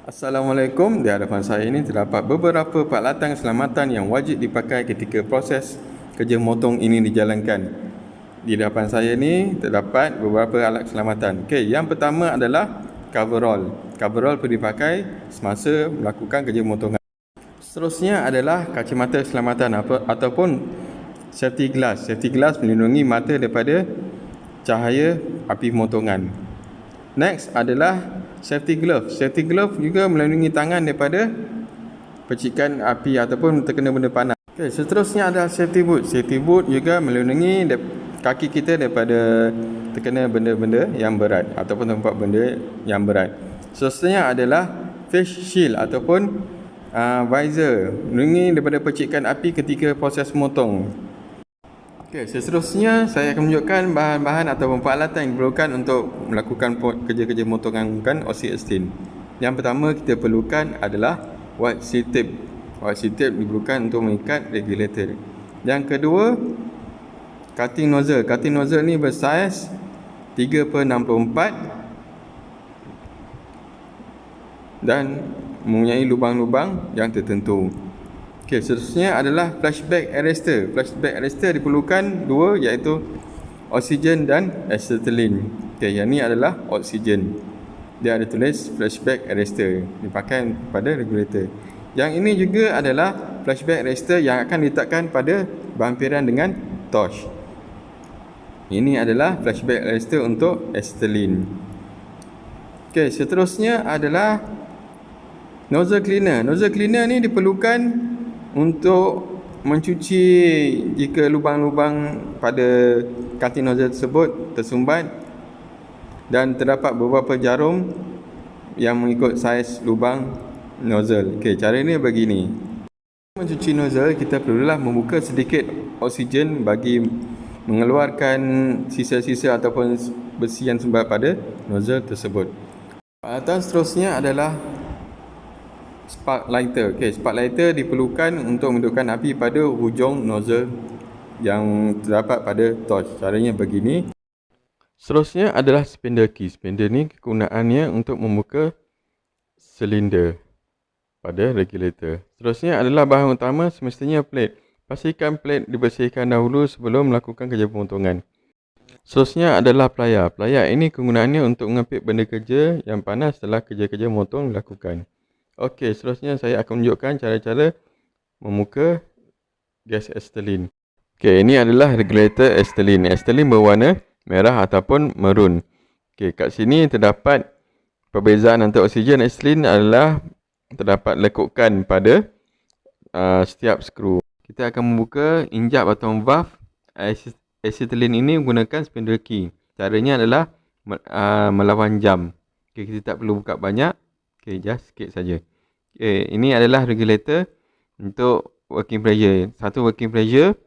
Assalamualaikum. Di hadapan saya ini terdapat beberapa peralatan keselamatan yang wajib dipakai ketika proses kerja motong ini dijalankan. Di hadapan saya ini terdapat beberapa alat keselamatan. Okey, yang pertama adalah coverall. Coverall perlu dipakai semasa melakukan kerja motongan. Seterusnya adalah kacamata keselamatan ataupun safety glass. Safety glass melindungi mata daripada cahaya api pemotongan. Next adalah safety glove. Safety glove juga melindungi tangan daripada percikan api ataupun terkena benda panas. Okay, seterusnya adalah safety boot. Safety boot juga melindungi kaki kita daripada terkena benda-benda yang berat ataupun tempat benda yang berat. Seterusnya adalah face shield ataupun visor, melindungi daripada percikan api ketika proses memotong. Okey, seterusnya saya akan menunjukkan bahan-bahan atau peralatan yang diperlukan untuk melakukan kerja-kerja motongan oxyacetylene. Yang pertama kita perlukan adalah white seal tape. White seal tape diperlukan untuk mengikat regulator. Yang kedua, cutting nozzle. Cutting nozzle ni bersaiz 3/64 dan mempunyai lubang-lubang yang tertentu. Okey, seterusnya adalah flashback arrestor. Flashback arrestor diperlukan dua, iaitu oksigen dan acetylene. Okey, yang ni adalah oksigen. Dia ada tulis flashback arrestor, dipakai pada regulator. Yang ini juga adalah flashback arrestor yang akan diletakkan pada bampiran dengan torch. Ini adalah flashback arrestor untuk acetylene. Okey, seterusnya adalah nozzle cleaner. Nozzle cleaner ni diperlukan untuk mencuci jika lubang-lubang pada cutting nozzle tersebut tersumbat dan terdapat beberapa jarum yang mengikut saiz lubang nozzle. Okey, cara ini begini. Mencuci nozzle, kita perlulah membuka sedikit oksigen bagi mengeluarkan sisa-sisa ataupun besi yang sumbat pada nozzle tersebut. Peralatan seterusnya adalah spark lighter. Okey, spark lighter diperlukan untuk menghidupkan api pada hujung nozzle yang terdapat pada torch. Caranya begini. Seterusnya adalah spindle key. Spindle ni kegunaannya untuk membuka silinder pada regulator. Seterusnya adalah bahan utama, semestinya plate. Pastikan plate dibersihkan dahulu sebelum melakukan kerja pemotongan. Seterusnya adalah plier. Plier ini kegunaannya untuk mengapit benda kerja yang panas setelah kerja-kerja motong dilakukan. Okey, seterusnya saya akan menunjukkan cara-cara membuka gas acetylene. Okey, ini adalah regulator acetylene. Acetylene berwarna merah ataupun maroon. Okey, kat sini terdapat perbezaan antara oksigen dan acetylene adalah terdapat lekukan pada setiap skru. Kita akan membuka injap atau valve acetylene ini menggunakan spindle key. Caranya adalah melawan jam. Okey, kita tak perlu buka banyak. Okey, just sikit saja. Okey, ini adalah regulator untuk working pressure. Satu working pressure,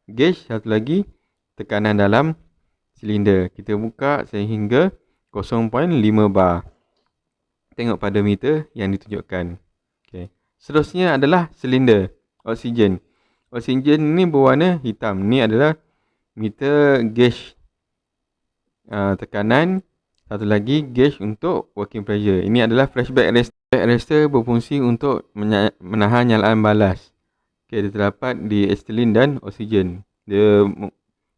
gauge, satu lagi tekanan dalam silinder. Kita buka sehingga 0.5 bar. Tengok pada meter yang ditunjukkan. Okey. Seterusnya adalah silinder oksigen. Oksigen ini berwarna hitam. Ini adalah meter gauge tekanan. Satu lagi gauge untuk working pressure. Ini adalah flashback arrestor. Arrestor berfungsi untuk menahan nyalaan balas. Okey, dia terdapat di acetylene dan oksigen. Dia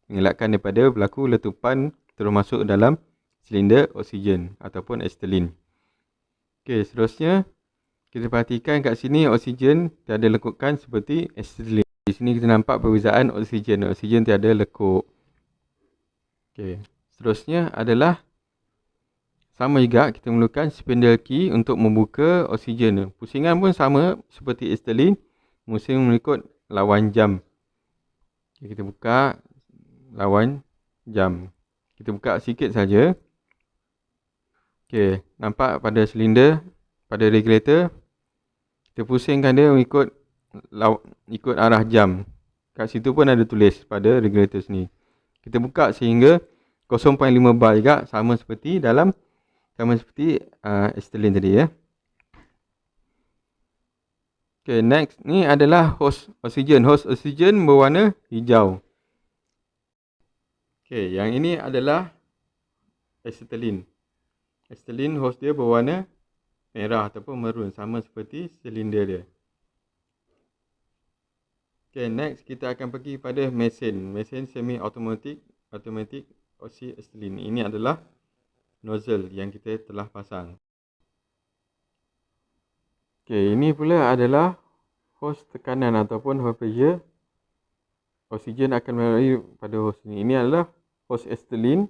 mengelakkan daripada berlaku letupan terus masuk dalam silinder oksigen ataupun acetylene. Okey, seterusnya kita perhatikan kat sini oksigen tiada lekukan seperti acetylene. Di sini kita nampak perbezaan oksigen. Oksigen tiada lekuk. Okey, seterusnya adalah sama juga kita memerlukan spindle key untuk membuka oksigen. Pusingan pun sama seperti acetylene, mesti mengikut lawan jam. Okay, kita buka lawan jam. Kita buka sikit saja. Okey, nampak pada silinder, pada regulator, kita pusingkan dia mengikut ikut arah jam. Kat situ pun ada tulis pada regulator sini. Kita buka sehingga 0.5 bar juga, sama seperti acetylene tadi ya. Okay, next ni adalah hose oksigen. Hose oksigen berwarna hijau. Okay, yang ini adalah acetylene. Acetylene hose dia berwarna merah ataupun maroon, sama seperti silinder dia. Okay, next kita akan pergi pada mesin semi automatic oxy-acetylene. Ini adalah nozzle yang kita telah pasang. Okay, ini pula adalah hos tekanan ataupun hose pressure. Oksigen akan melalui pada hos ini. Ini adalah hos acetylene,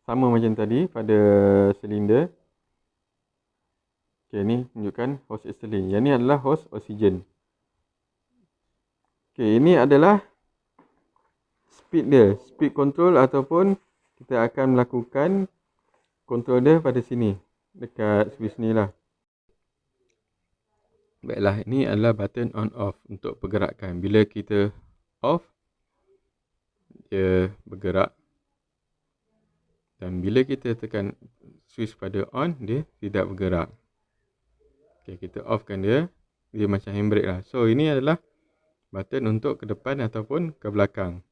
sama macam tadi pada silinder. Okay, ini tunjukkan hos acetylene. Yang ini adalah hos oksigen. Okay, ini adalah speed dia, speed control, ataupun kita akan melakukan control dia pada sini, dekat switch ni lah. Baiklah, ini adalah button on off untuk pergerakan. Bila kita off, dia bergerak. Dan bila kita tekan switch pada on, dia tidak bergerak. Okay, kita offkan dia, dia macam handbrake lah. So, ini adalah button untuk ke depan ataupun ke belakang.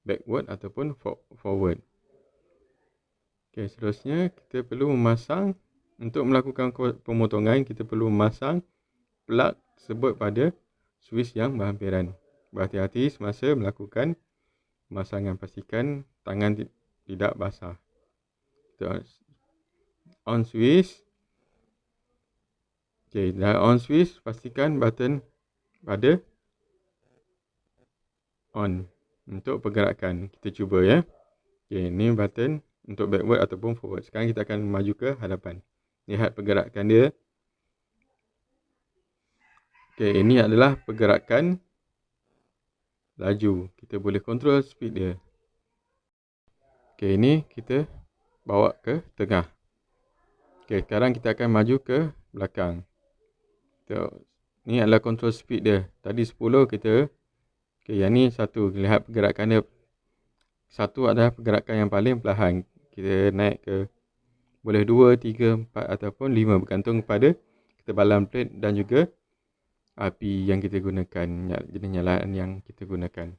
Backward ataupun forward. Okay, seterusnya kita perlu memasang, untuk melakukan pemotongan, kita perlu memasang plug tersebut pada switch yang berhampiran. Berhati-hati semasa melakukan pemasangan, pastikan tangan tidak basah. Kita on switch. Okay, dah on switch, pastikan button pada on untuk pergerakan. Kita cuba ya. Okay, ni button untuk backward ataupun forward. Sekarang kita akan maju ke hadapan. Lihat pergerakan dia. Okay, ini adalah pergerakan laju. Kita boleh kontrol speed dia. Okay, ini kita bawa ke tengah. Okay, sekarang kita akan maju ke belakang. Ni adalah kontrol speed dia. Tadi 10 kita. Okay, yang ni 1. Lihat pergerakan dia. 1 adalah pergerakan yang paling perlahan. Kita naik ke boleh 2, 3, 4 ataupun 5. Bergantung kepada ketebalan plate dan juga api yang kita gunakan, jenis nyalaan yang kita gunakan.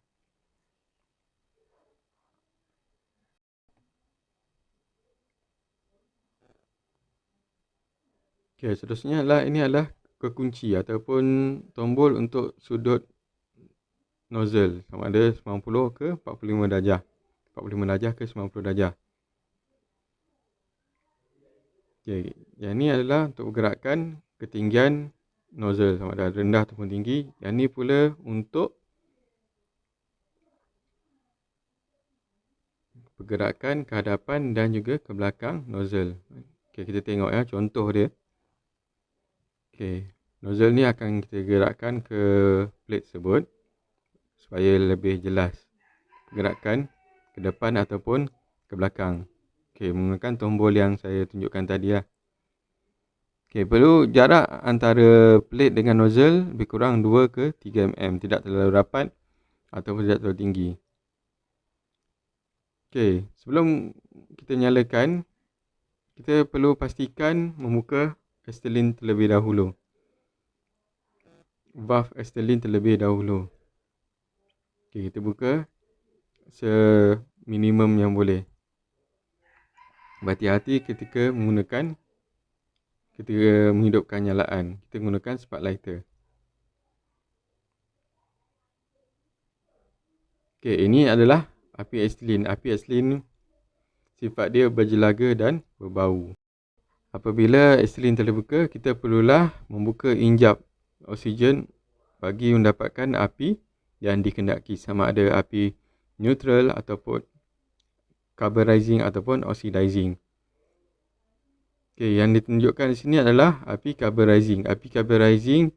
Okay, seterusnya adalah, ini adalah kekunci ataupun tombol untuk sudut nozzle, sama ada 90 ke 45 darjah. 45 darjah ke 90 darjah. Okay, yang ni adalah untuk pergerakan ketinggian nozzle, sama ada rendah ataupun tinggi. Yang ni pula untuk pergerakan ke hadapan dan juga ke belakang nozzle. Okay, kita tengok ya contoh dia. Okay, nozzle ni akan kita gerakkan ke plate tersebut supaya lebih jelas pergerakan ke depan ataupun ke belakang. Okay, menggunakan tombol yang saya tunjukkan tadi lah. Okay, perlu jarak antara plate dengan nozzle lebih kurang 2 ke 3 mm. Tidak terlalu rapat ataupun tidak terlalu tinggi. Okay, sebelum kita nyalakan, kita perlu pastikan membuka acetylene terlebih dahulu. Valve acetylene terlebih dahulu. Okay, kita buka seminimum yang boleh. Berhati-hati ketika menghidupkan nyalaan. Kita gunakan spark lighter. Okay, ini adalah api acetylene. Api acetylene sifat dia berjelaga dan berbau. Apabila acetylene terbuka, kita perlulah membuka injap oksigen bagi mendapatkan api yang dikehendaki, sama ada api neutral ataupun carburizing ataupun oxidizing. Okay, yang ditunjukkan di sini adalah api carburizing. Api carburizing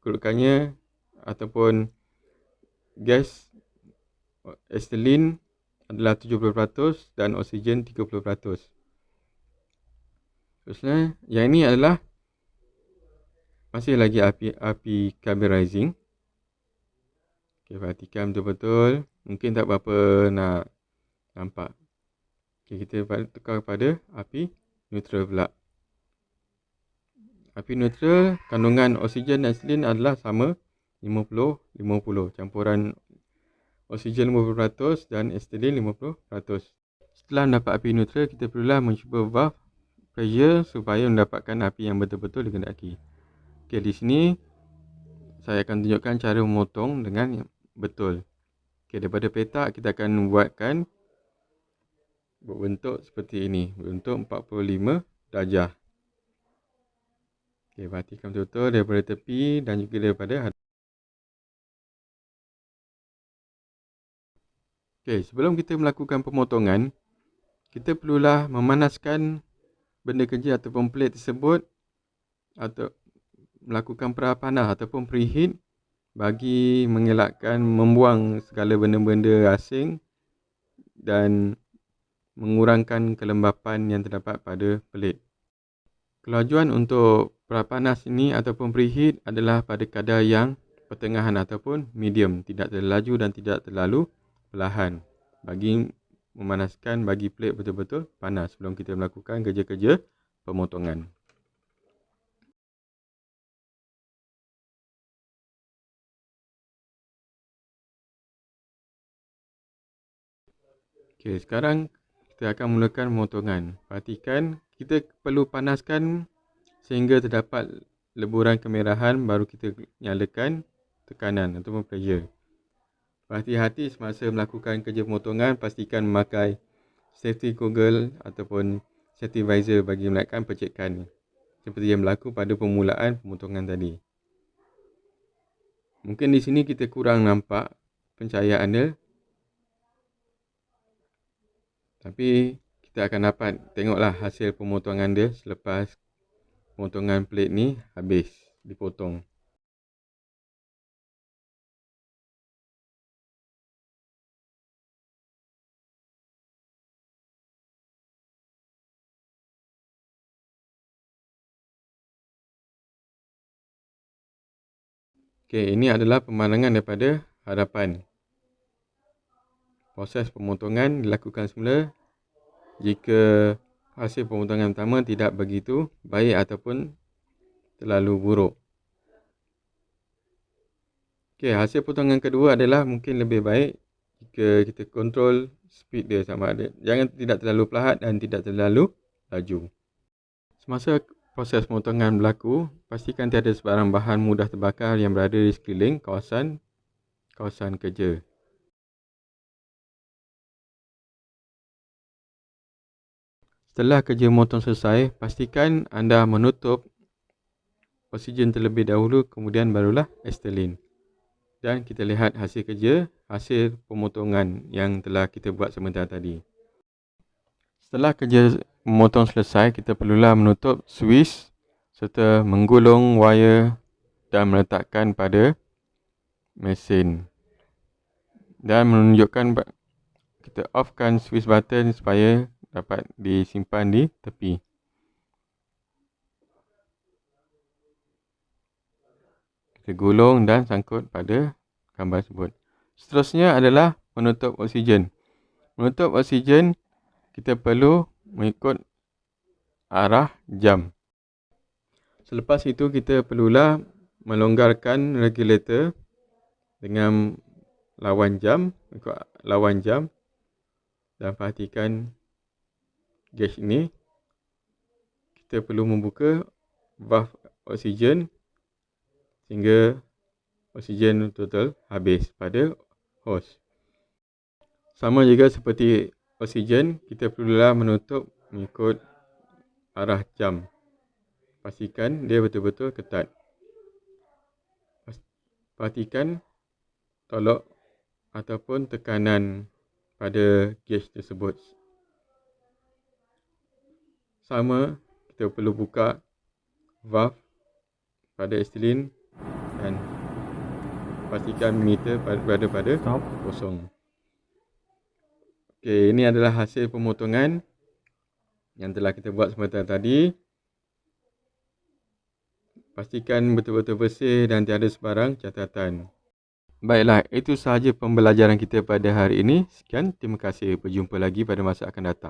kedudukannya ataupun gas acetylene adalah 70% dan oksigen 30%. Terusnya, yang ini adalah masih lagi api carburizing. Okay, perhatikan betul-betul. Mungkin tak berapa nak nampak. Okay, kita tukar kepada api neutral pula. Api neutral, kandungan oksigen dan acetylene adalah sama 50-50. Campuran oksigen 50% dan acetylene 50%. Setelah mendapat api neutral, kita perlulah mencuba valve pressure supaya mendapatkan api yang betul-betul dikehendaki. Okey, di sini saya akan tunjukkan cara memotong dengan betul. Okey, daripada petak kita akan buatkan berbentuk seperti ini, berbentuk 45 darjah. Okey, perhatikan betul-betul daripada tepi dan juga daripada hadapan. Okey, sebelum kita melakukan pemotongan, kita perlulah memanaskan benda kerja ataupun plate tersebut atau melakukan panas ataupun preheat bagi mengelakkan membuang segala benda-benda asing dan mengurangkan kelembapan yang terdapat pada plate. Kelajuan untuk panas ini ataupun preheat adalah pada kadar yang pertengahan ataupun medium, tidak terlalu laju dan tidak terlalu perlahan bagi memanaskan bagi plate betul-betul panas sebelum kita melakukan kerja-kerja pemotongan. Okey, sekarang kita akan mulakan pemotongan. Perhatikan, kita perlu panaskan sehingga terdapat leburan kemerahan baru kita nyalakan tekanan ataupun pressure. Berhati-hati semasa melakukan kerja pemotongan, pastikan memakai safety goggle ataupun safety visor bagi melakkan percikan seperti yang berlaku pada permulaan pemotongan tadi. Mungkin di sini kita kurang nampak pencahayaan dia, tapi kita akan dapat tengoklah hasil pemotongan dia selepas pemotongan plate ni habis dipotong. Okey, ini adalah pemandangan daripada hadapan. Proses pemotongan dilakukan semula jika hasil pemotongan pertama tidak begitu baik ataupun terlalu buruk. Okey, hasil potongan kedua adalah mungkin lebih baik jika kita kontrol speed dia sama ada. Jangan tidak terlalu perlahan dan tidak terlalu laju. Semasa proses pemotongan berlaku, pastikan tiada sebarang bahan mudah terbakar yang berada di sekeliling kawasan kerja. Setelah kerja memotong selesai, pastikan anda menutup oksigen terlebih dahulu, kemudian barulah acetylene. Dan kita lihat hasil kerja, hasil pemotongan yang telah kita buat sebentar tadi. Setelah kerja memotong selesai, kita perlulah menutup switch serta menggulung wire dan meletakkan pada mesin. Dan menunjukkan kita offkan switch button supaya dapat disimpan di tepi. Kita gulung dan sangkut pada gambar tersebut. Seterusnya adalah menutup oksigen. Menutup oksigen, kita perlu mengikut arah jam. Selepas itu kita perlulah melonggarkan regulator dengan lawan jam, dan perhatikan gauge ini. Kita perlu membuka valve oksigen sehingga oksigen total habis pada hose. Sama juga seperti oksigen, kita perlulah menutup mengikut arah jam. Pastikan dia betul-betul ketat. Perhatikan tolok ataupun tekanan pada gauge tersebut. Sama, kita perlu buka valve pada acetylene dan pastikan meter berada pada kosong. Okey, ini adalah hasil pemotongan yang telah kita buat sebentar tadi. Pastikan betul-betul bersih dan tiada sebarang catatan. Baiklah, itu sahaja pembelajaran kita pada hari ini. Sekian, terima kasih. Berjumpa lagi pada masa akan datang.